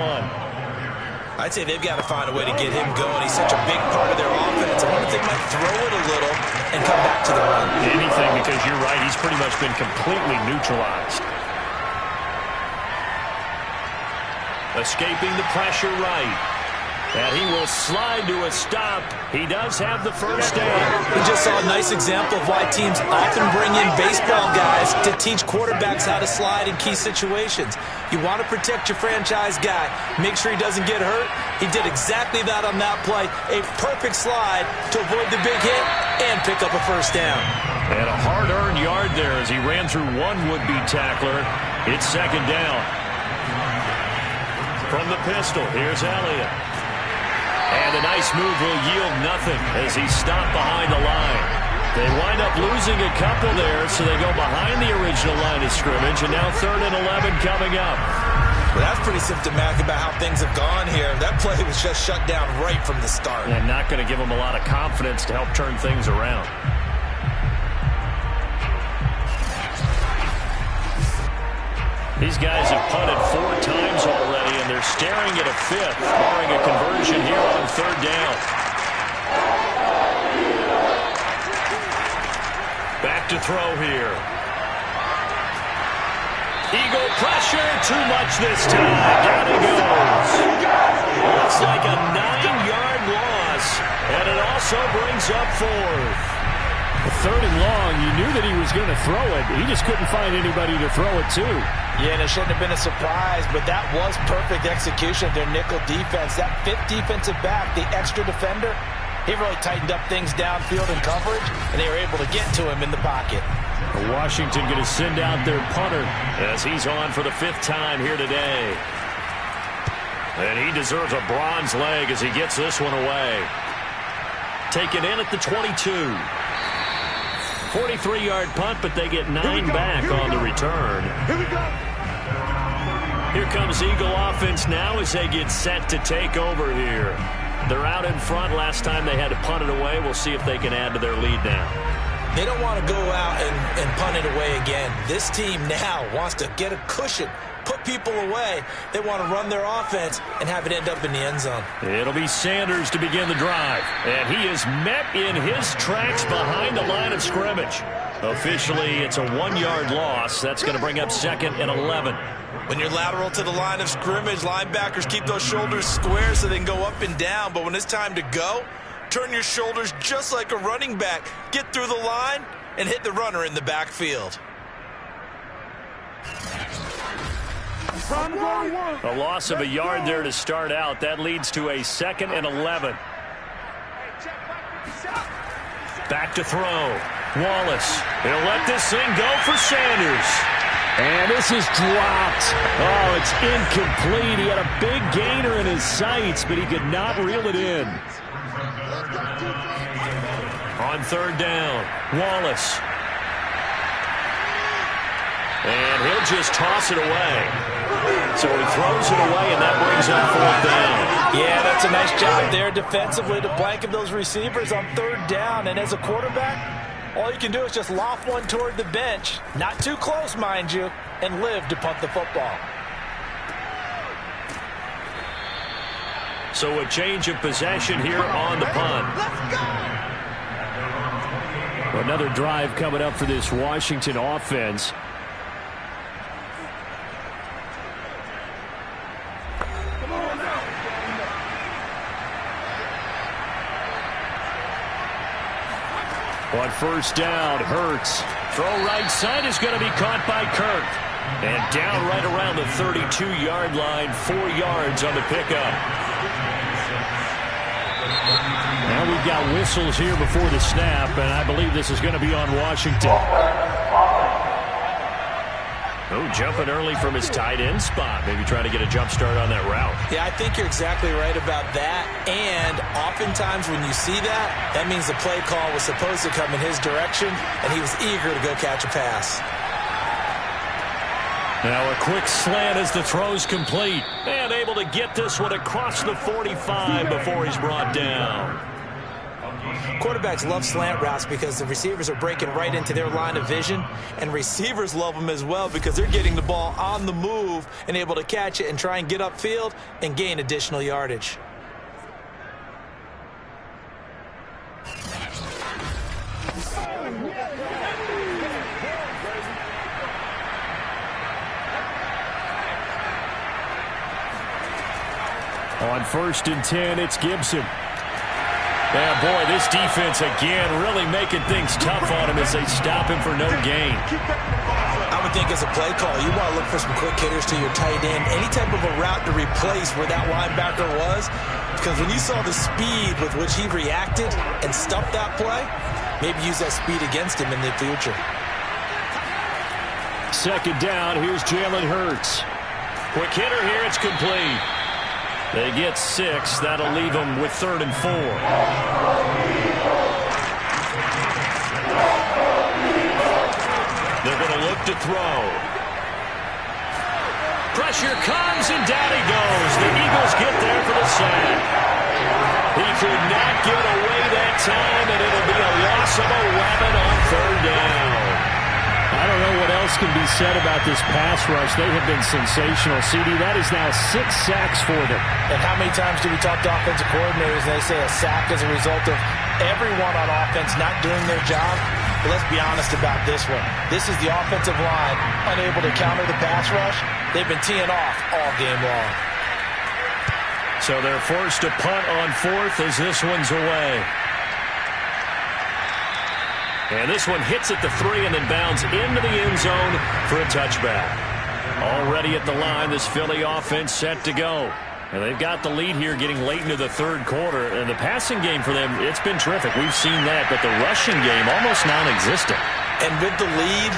I'd say they've got to find a way to get him going. He's such a big part of their offense. I wonder if they might throw it a little and come back to the run. Anything, because you're right, he's pretty much been completely neutralized. Escaping the pressure right. And he will slide to a stop. He does have the first down. We just saw a nice example of why teams often bring in baseball guys to teach quarterbacks how to slide in key situations. You want to protect your franchise guy. Make sure he doesn't get hurt. He did exactly that on that play. A perfect slide to avoid the big hit and pick up a first down. And a hard-earned yard there as he ran through one would-be tackler. It's second down. From the pistol, here's Elliott. And a nice move will yield nothing as he's stopped behind the line. They wind up losing a couple there, so they go behind the original line of scrimmage, and now 3rd and 11 coming up. Well, that's pretty symptomatic about how things have gone here. That play was just shut down right from the start. And not going to give them a lot of confidence to help turn things around. These guys have punted 4 times already, and they're staring at a 5th, barring a conversion here on 3rd down. Back to throw here. Eagle pressure, too much this time. Down he goes. Looks like a 9-yard loss, and it also brings up 4th. 3rd and long, you knew that he was going to throw it. He just couldn't find anybody to throw it to. Yeah, and it shouldn't have been a surprise, but that was perfect execution of their nickel defense. That 5th defensive back, the extra defender, he really tightened up things downfield in coverage, and they were able to get to him in the pocket. Washington going to send out their punter as he's on for the 5th time here today. And he deserves a bronze leg as he gets this one away. Taken in at the 22. 43-yard punt, but they get 9 back on the return. Here we go. Here comes Eagle offense now as they get set to take over here. They're out in front. Last time they had to punt it away. We'll see if they can add to their lead now. They don't want to go out and punt it away again. This team now wants to get a cushion, put people away. They want to run their offense and have it end up in the end zone. It'll be Sanders to begin the drive. And he is met in his tracks behind the line of scrimmage. Officially, it's a 1-yard loss. That's going to bring up 2nd and 11. When you're lateral to the line of scrimmage, linebackers keep those shoulders square so they can go up and down. But when it's time to go, turn your shoulders just like a running back. Get through the line and hit the runner in the backfield. A loss of a yard there to start out. That leads to a 2nd and 11. Back to throw. Wallace. He'll let this thing go for Sanders. And this is dropped. Oh, it's incomplete. He had a big gainer in his sights, but he could not reel it in. On 3rd down, Wallace. And he'll just toss it away. So he throws it away, and that brings up 4th down. Yeah, that's a nice job there defensively to blanket those receivers on 3rd down. And as a quarterback, all you can do is just loft one toward the bench, not too close, mind you, and live to punt the football. So a change of possession here on the punt. Another drive coming up for this Washington offense. On 1st down, Hurts. Throw right side is going to be caught by Kirk. And down right around the 32-yard line, 4 yards on the pickup. Now we've got whistles here before the snap, and I believe this is going to be on Washington. Oh, jumping early from his tight end spot. Maybe trying to get a jump start on that route. Yeah, I think you're exactly right about that. And oftentimes when you see that, that means the play call was supposed to come in his direction, and he was eager to go catch a pass. Now a quick slant as the throw's complete. And able to get this one across the 45 before he's brought down. Quarterbacks love slant routes because the receivers are breaking right into their line of vision, and receivers love them as well because they're getting the ball on the move and able to catch it and try and get upfield and gain additional yardage. On 1st and 10, it's Gibson. Yeah, boy, this defense again really making things tough on him as they stop him for no gain. I would think as a play call, you want to look for some quick hitters to your tight end. Any type of a route to replace where that linebacker was. Because when you saw the speed with which he reacted and stuffed that play, maybe use that speed against him in the future. 2nd down, here's Jalen Hurts. Quick hitter here, it's complete. They get 6. That'll leave them with 3rd and 4. They're going to look to throw. Pressure comes, and down he goes. The Eagles get there for the sack. He could not get away that time, and it'll be a loss of a weapon on 3rd down. I don't know what else can be said about this pass rush. They have been sensational. CD, that is now 6 sacks for them. And how many times do we talk to offensive coordinators and they say a sack is a result of everyone on offense not doing their job? But let's be honest about this one. This is the offensive line unable to counter the pass rush. They've been teeing off all game long. So they're forced to punt on 4th as this one's away. And this one hits at the 3 and then bounds into the end zone for a touchback. Already at the line, this Philly offense set to go. And they've got the lead here getting late into the 3rd quarter. And the passing game for them, it's been terrific. We've seen that. But the rushing game, almost non-existent. And with the lead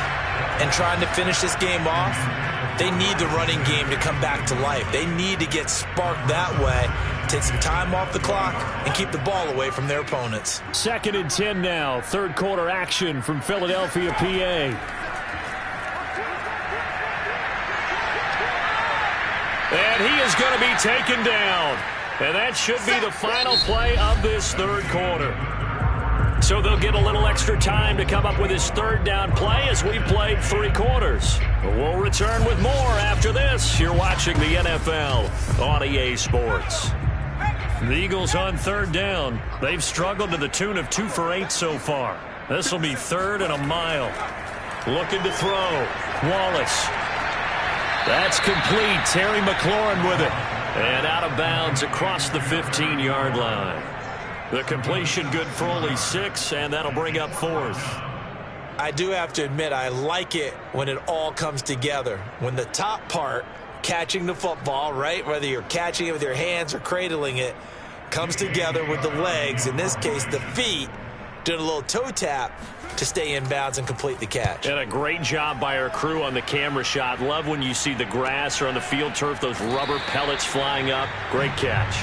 and trying to finish this game off, they need the running game to come back to life. They need to get sparked that way, take some time off the clock, and keep the ball away from their opponents. 2nd and 10 now. 3rd quarter action from Philadelphia, PA. And he is going to be taken down. And that should be the final play of this 3rd quarter. So they'll get a little extra time to come up with his 3rd down play as we've played 3 quarters. We'll return with more after this. You're watching the NFL on EA Sports. The Eagles on 3rd down. They've struggled to the tune of 2 for 8 so far. This will be 3rd and a mile. Looking to throw. Wallace. That's complete. Terry McLaurin with it. And out of bounds across the 15-yard line. The completion good for only 6, and that'll bring up 4th. I do have to admit, I like it when it all comes together. When the top part, catching the football, right, whether you're catching it with your hands or cradling it, comes together with the legs, in this case the feet, doing a little toe tap to stay in bounds and complete the catch. And a great job by our crew on the camera shot. Love when you see the grass or on the field turf, those rubber pellets flying up. Great catch.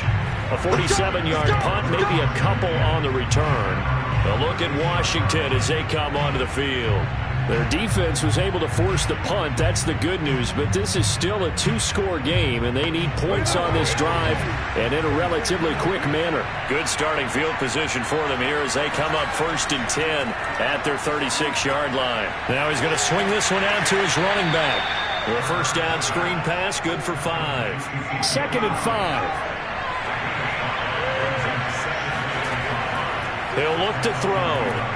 A 47-yard punt, maybe a couple on the return. A look at Washington as they come onto the field. Their defense was able to force the punt. That's the good news. But this is still a 2-score game, and they need points on this drive and in a relatively quick manner. Good starting field position for them here as they come up 1st and 10 at their 36-yard line. Now he's going to swing this one out to his running back. The 1st down screen pass, good for 5. 2nd and 5. He'll look to throw.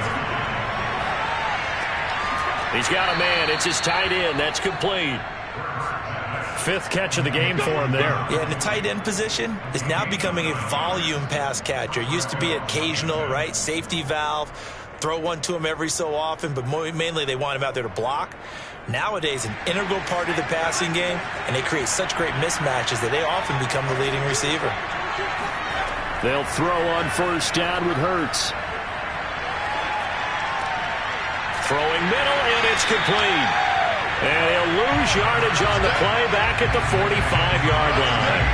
He's got a man. It's his tight end. That's complete. 5th catch of the game for him there. Yeah, and the tight end position is now becoming a volume pass catcher. Used to be occasional, right? Safety valve. Throw one to him every so often, but mainly they want him out there to block. Nowadays, an integral part of the passing game, and they create such great mismatches that they often become the leading receiver. They'll throw on 1st down with Hurts. Throwing middle, and it's complete. And he'll lose yardage on the play back at the 45-yard line.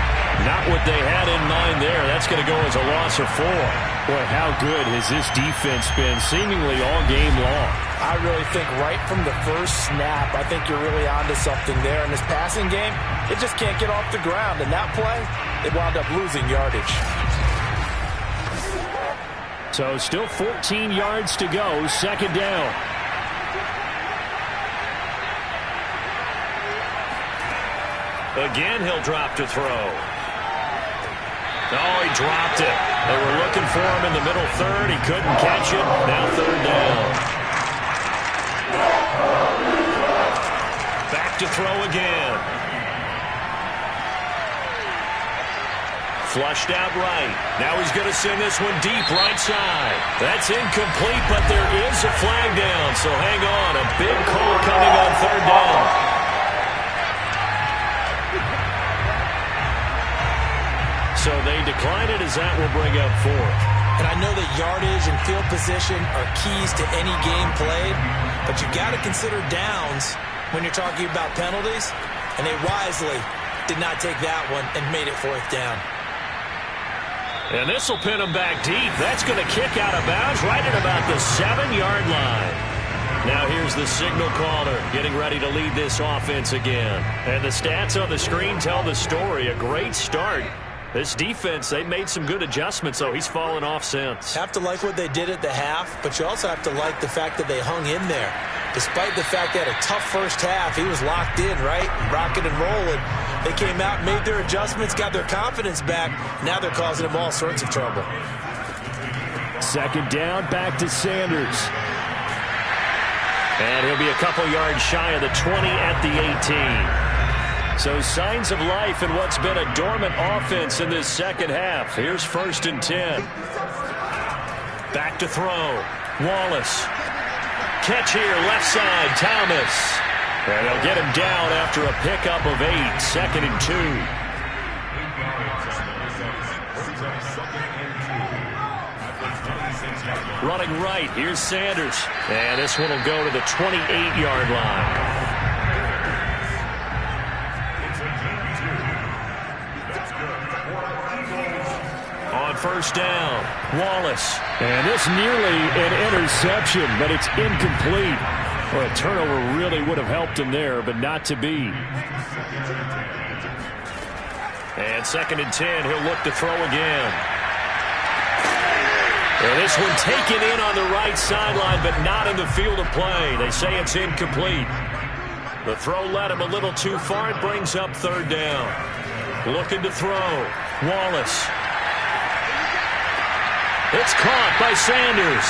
Not what they had in mind there. That's going to go as a loss of 4. Boy, how good has this defense been seemingly all game long? I really think right from the first snap, I think you're really onto something there. In this passing game, it just can't get off the ground. And that play, it wound up losing yardage. So still 14 yards to go, 2nd down. Again, he'll drop to throw. Oh, he dropped it. They were looking for him in the middle 3rd. He couldn't catch it. Now 3rd down. Back to throw again. Flushed out right. Now he's going to send this one deep right side. That's incomplete, but there is a flag down. So hang on. A big call coming on third down. So they decline it as that will bring up fourth. And I know that yardage and field position are keys to any game played, but you got to consider downs when you're talking about penalties, and they wisely did not take that one and made it fourth down. And this will pin him back deep. That's going to kick out of bounds right at about the 7-yard line. Now here's the signal caller getting ready to lead this offense again. And the stats on the screen tell the story. A great start. This defense, they made some good adjustments, so he's fallen off since. Have to like what they did at the half, but you also have to like the fact that they hung in there. Despite the fact they had a tough first half, he was locked in, right? Rocking and rolling. They came out, made their adjustments, got their confidence back. Now they're causing him all sorts of trouble. Second down, back to Sanders. And he'll be a couple yards shy of the 20 at the 18. So signs of life in what's been a dormant offense in this second half. Here's 1st and 10. Back to throw. Wallace. Catch here, left side, Thomas. And they'll get him down after a pickup of 8. 2nd and 2. Running right, here's Sanders. And this one will go to the 28-yard line. First down, Wallace. And this nearly an interception, but it's incomplete. Well, a turnover really would have helped him there, but not to be. And 2nd and 10, he'll look to throw again. And this one taken in on the right sideline, but not in the field of play. They say it's incomplete. The throw led him a little too far. It brings up 3rd down. Looking to throw, Wallace. It's caught by Sanders.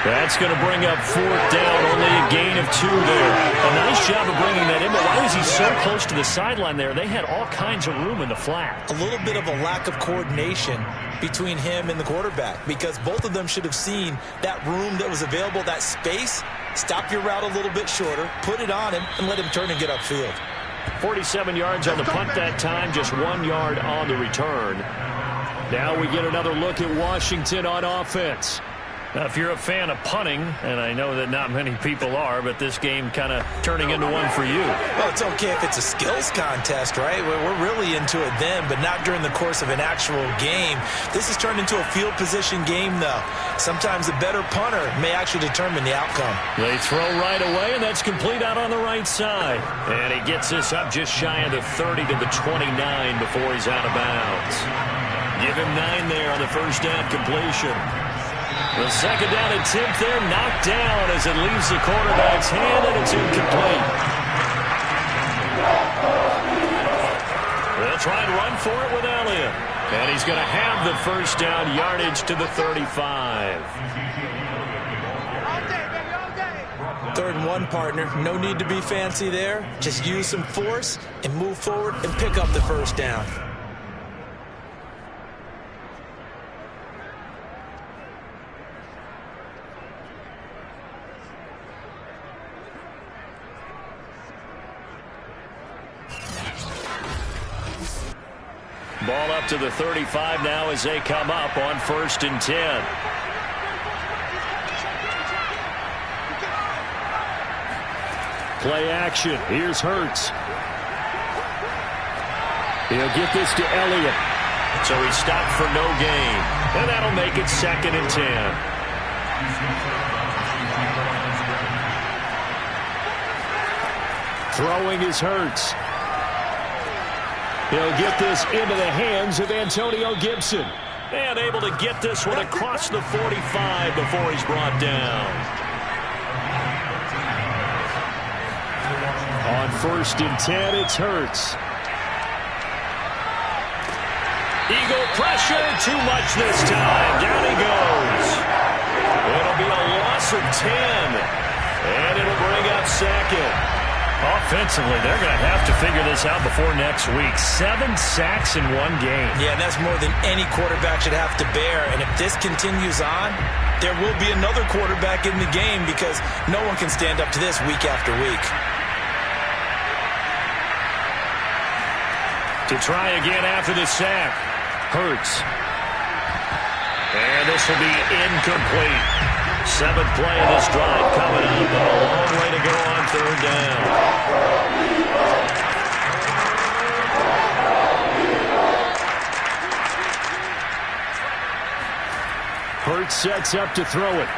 That's going to bring up 4th down, only a gain of 2 there. A nice job of bringing that in, but why was he so close to the sideline there? They had all kinds of room in the flat. A little bit of a lack of coordination between him and the quarterback, because both of them should have seen that room that was available, that space. Stop your route a little bit shorter, put it on him, and let him turn and get upfield. 47 yards on the punt that time, just 1 yard on the return. Now we get another look at Washington on offense. Now, if you're a fan of punting, and I know that not many people are, but this game kind of turning into one for you. Well, it's okay if it's a skills contest, right? We're really into it then, but not during the course of an actual game. This has turned into a field position game, though. Sometimes the better punter may actually determine the outcome. They throw right away, and that's complete out on the right side. And he gets this up just shy of the 30 to the 29 before he's out of bounds. Give him 9 there on the first down completion. The second down attempt there knocked down as it leaves the quarterback's hand, and it's incomplete. They'll try and run for it with Elliott. And he's going to have the first down, yardage to the 35. 3rd and 1, partner. No need to be fancy there. Just use some force and move forward and pick up the first down. Ball up to the 35 now as they come up on 1st and 10. Play action. Here's Hurts. He'll get this to Elliott. So he stopped for no gain. And that'll make it 2nd and 10. Throwing is Hurts. He'll get this into the hands of Antonio Gibson. And able to get this one across the 45 before he's brought down. On 1st and 10, it's Hurts. Eagle pressure, too much this time. Down he goes. It'll be a loss of 10. And it'll bring up 2nd. Offensively, they're going to have to figure this out before next week. 7 sacks in one game. Yeah, and that's more than any quarterback should have to bear. And if this continues on, there will be another quarterback in the game because no one can stand up to this week after week. To try again after the sack. Hurts. And this will be incomplete. 7th play of this drive coming up, but a long way to go on 3rd down. Hurts sets up to throw it.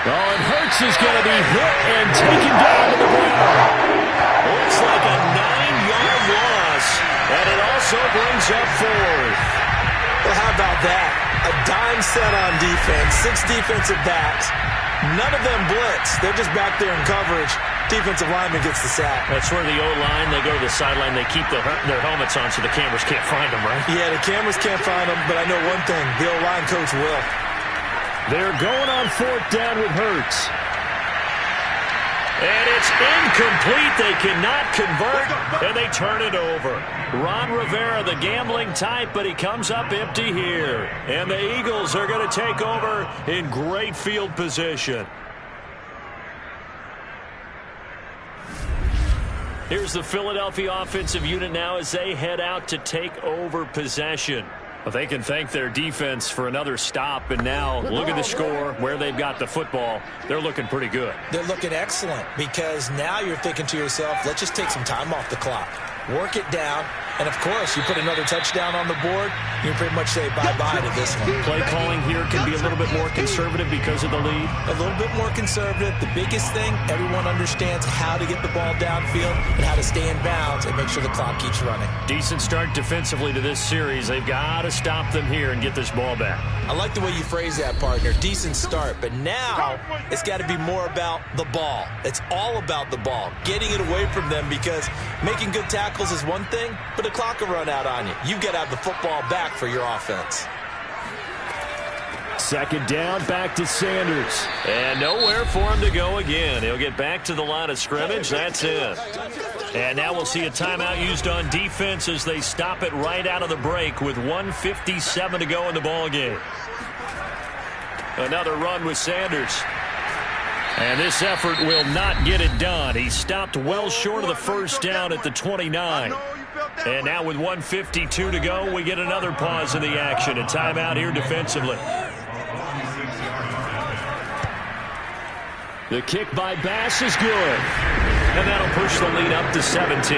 Oh, and Hurts is going to be hit and taken down to the ground. Looks like a 9-yard loss, and it also brings up 4th. Well, how about that? A dime set on defense, 6 defensive backs. None of them blitz. They're just back there in coverage. Defensive lineman gets the sack. That's where the O-line, they go to the sideline, they keep their helmets on so the cameras can't find them, right? Yeah, the cameras can't find them, but I know one thing. The O-line coach will. They're going on 4th down with Hurts. And it's incomplete. They cannot convert, and they turn it over. Ron Rivera, the gambling type, but he comes up empty here. And the Eagles are going to take over in great field position. Here's the Philadelphia offensive unit now as they head out to take over possession. Well, they can thank their defense for another stop, and now look at the score, where they've got the football. They're looking pretty good. They're looking excellent because now you're thinking to yourself, let's just take some time off the clock. Work it down, and of course, you put another touchdown on the board, you pretty much say bye-bye to this one. Play calling here can be a little bit more conservative because of the lead. A little bit more conservative. The biggest thing, everyone understands how to get the ball downfield and how to stay in bounds and make sure the clock keeps running. Decent start defensively to this series. They've got to stop them here and get this ball back. I like the way you phrase that, partner. Decent start, but now it's got to be more about the ball. It's all about the ball, getting it away from them, because making good tackles is one thing, but the clock will run out on you. You've got to have the football back for your offense. 2nd down, back to Sanders. And nowhere for him to go again. He'll get back to the line of scrimmage. That's it. And now we'll see a timeout used on defense as they stop it right out of the break with 1:57 to go in the ball game. Another run with Sanders. And this effort will not get it done. He stopped well short of the 1st down at the 29. And now with 1:52 to go, we get another pause in the action. A timeout here defensively. The kick by Bass is good. And that'll push the lead up to 17.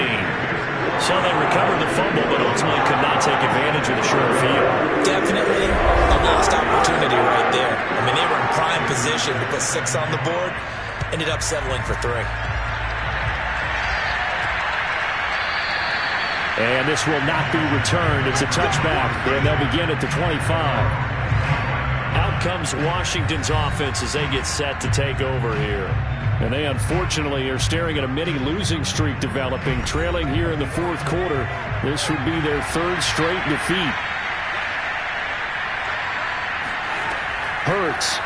So they recovered the fumble, but ultimately could not take advantage of the short field. Definitely a lost opportunity right there. I mean, they were in prime position to put 6 on the board. Ended up settling for 3. And this will not be returned. It's a touchback, and they'll begin at the 25. Out comes Washington's offense as they get set to take over here. And they unfortunately are staring at a mini losing streak developing, trailing here in the 4th quarter. This would be their 3rd straight defeat. Hurts.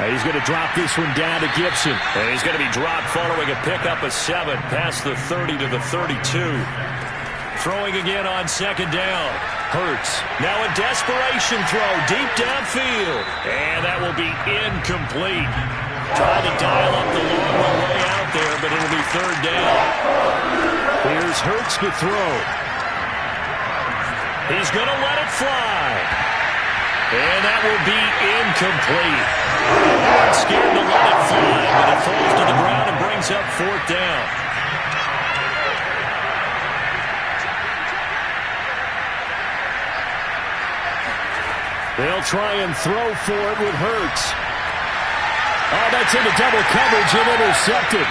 He's going to drop this one down to Gibson. And he's going to be dropped following a pickup of 7 past the 30 to the 32. Throwing again on 2nd down. Hurts. Now a desperation throw deep downfield. And that will be incomplete. Trying to dial up the long way out there, but it'll be 3rd down. Here's Hurts to throw. He's going to let it fly. And that will be incomplete. They weren't scared to let it fly, but it falls to the ground and brings up 4th down. They'll try and throw for it with Hurts. Oh, that's into double coverage and intercepted.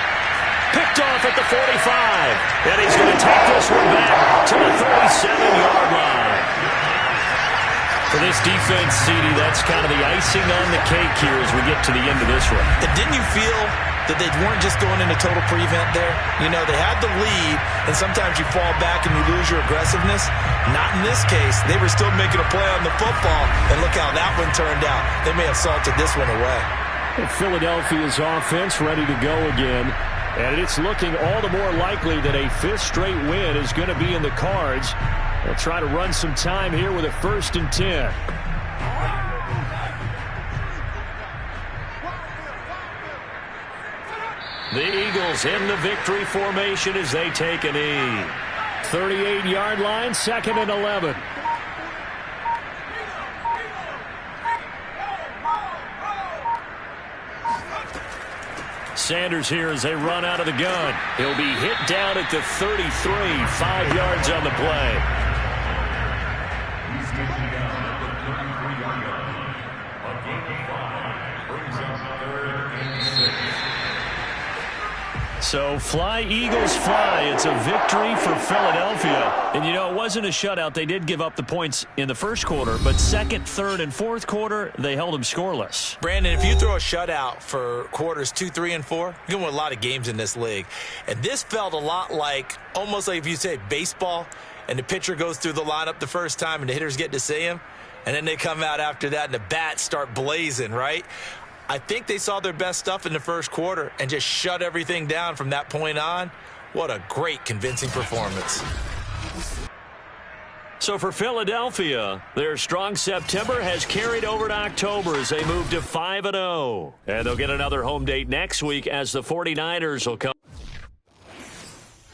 Picked off at the 45. And he's going to take this one back to the 37-yard line. For this defense, CD, that's kind of the icing on the cake here as we get to the end of this one. And didn't you feel that they weren't just going into total prevent there? You know, they had the lead, and sometimes you fall back and you lose your aggressiveness. Not in this case. They were still making a play on the football, and look how that one turned out. They may have salted this one away. Philadelphia's offense ready to go again. And it's looking all the more likely that a fifth straight win is going to be in the cards. They'll try to run some time here with a 1st and 10. The Eagles in the victory formation as they take a knee. 38-yard line, 2nd and 11. Sanders here as they run out of the gun. He'll be hit down at the 33, 5 yards on the play. So fly, Eagles, fly. It's a victory for Philadelphia. And, you know, it wasn't a shutout. They did give up the points in the first quarter, but second, third, and fourth quarter, they held them scoreless. Brandon, if you throw a shutout for quarters 2, 3, and 4, you're going to win a lot of games in this league. And this felt a lot like, almost like if you say baseball, and the pitcher goes through the lineup the first time and the hitters get to see him, and then they come out after that and the bats start blazing, right? I think they saw their best stuff in the first quarter and just shut everything down from that point on. What a great, convincing performance. So for Philadelphia, their strong September has carried over to October as they move to 5-0. And they'll get another home date next week as the 49ers will come.